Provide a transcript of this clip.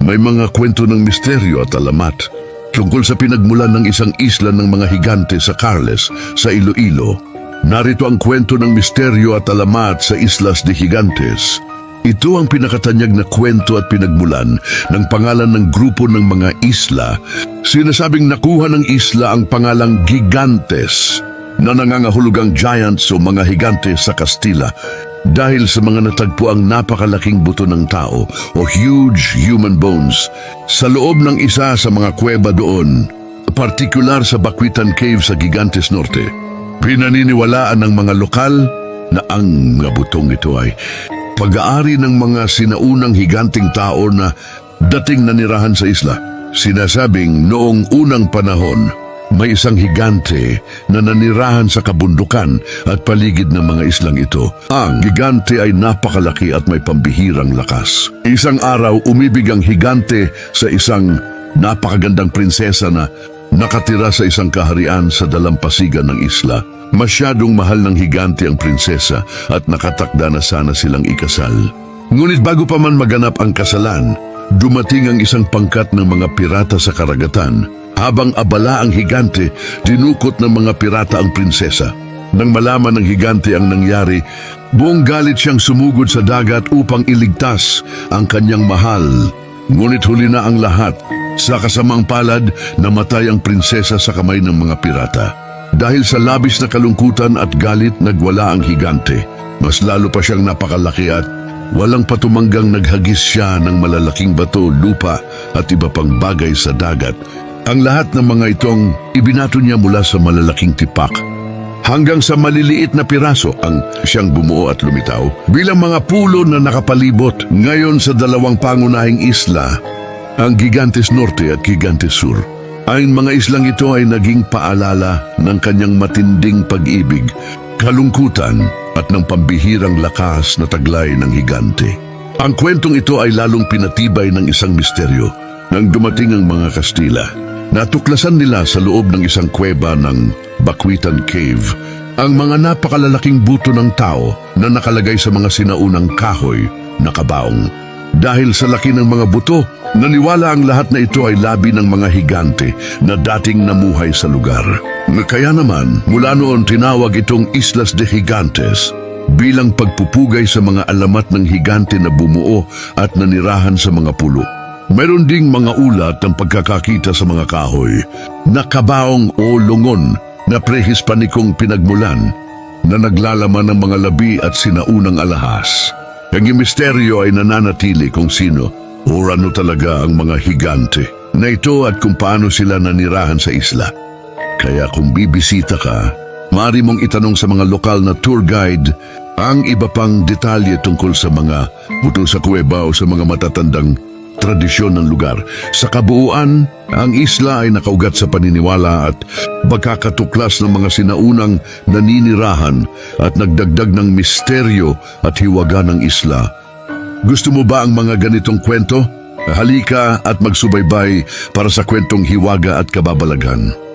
May mga kwento ng misteryo at alamat tungkol sa pinagmulan ng isang isla ng mga higante sa Carles, sa Iloilo. Narito ang kwento ng misteryo at alamat sa Islas de Gigantes. Ito ang pinakatanyag na kwento at pinagmulan ng pangalan ng grupo ng mga isla. Sinasabing nakuha ng isla ang pangalang Gigantes, na nangangahulugang giants o mga higante sa Kastila dahil sa mga natagpuang napakalaking buto ng tao o huge human bones sa loob ng isa sa mga kuweba doon, partikular sa Bacuitan Cave sa Gigantes Norte. Pinaniniwalaan ng mga lokal na ang mga butong ito ay pag-aari ng mga sinaunang higanting tao na dating nanirahan sa isla. Sinasabing noong unang panahon, may isang higante na nanirahan sa kabundukan at paligid ng mga islang ito. Ang higante ay napakalaki at may pambihirang lakas. Isang araw, umibig ang higante sa isang napakagandang prinsesa na nakatira sa isang kaharian sa dalampasigan ng isla. Masyadong mahal ng higante ang prinsesa at nakatakda na sana silang ikasal. Ngunit bago pa man maganap ang kasalan, dumating ang isang pangkat ng mga pirata sa karagatan. Habang abala ang higante, dinukot ng mga pirata ang prinsesa. Nang malaman ng higante ang nangyari, buong galit siyang sumugod sa dagat upang iligtas ang kanyang mahal. Ngunit huli na ang lahat. Sa kasamang palad, namatay ang prinsesa sa kamay ng mga pirata. Dahil sa labis na kalungkutan at galit, nagwala ang higante. Mas lalo pa siyang napakalaki at walang patumanggang naghagis siya ng malalaking bato, lupa at iba pang bagay sa dagat. Ang lahat ng mga itong ibinato niya mula sa malalaking tipak hanggang sa maliliit na piraso ang siyang bumuo at lumitaw bilang mga pulo na nakapalibot ngayon sa dalawang pangunahing isla, ang Gigantes Norte at Gigantes Sur. Ang mga islang ito ay naging paalala ng kanyang matinding pag-ibig, kalungkutan at ng pambihirang lakas na taglay ng higante. Ang kwentong ito ay lalong pinatibay ng isang misteryo. Nang dumating ang mga Kastila, natuklasan nila sa loob ng isang kuweba ng Bacuitan Cave ang mga napakalalaking buto ng tao na nakalagay sa mga sinaunang kahoy na kabaong. Dahil sa laki ng mga buto, naniwala ang lahat na ito ay labi ng mga higante na dating namuhay sa lugar. Kaya naman, mula noon tinawag itong Islas de Gigantes bilang pagpupugay sa mga alamat ng higante na bumuo at nanirahan sa mga pulo. Meron ding mga ulat ng pagkakakita sa mga kahoy na kabaong o lungon na prehispanikong pinagmulan na naglalaman ng mga labi at sinaunang alahas. Ang misteryo ay nananatili kung sino o ano talaga ang mga higante na ito at kung paano sila nanirahan sa isla. Kaya kung bibisita ka, maaari mong itanong sa mga lokal na tour guide ang iba pang detalye tungkol sa mga buto sa kuweba o sa mga matatandang tradisyon ng lugar. Sa kabuuan, ang isla ay nakaugat sa paniniwala at pagkakatuklas ng mga sinaunang naninirahan at nagdagdag ng misteryo at hiwaga ng isla. Gusto mo ba ang mga ganitong kwento? Halika at magsubaybay para sa kwentong hiwaga at kababalaghan.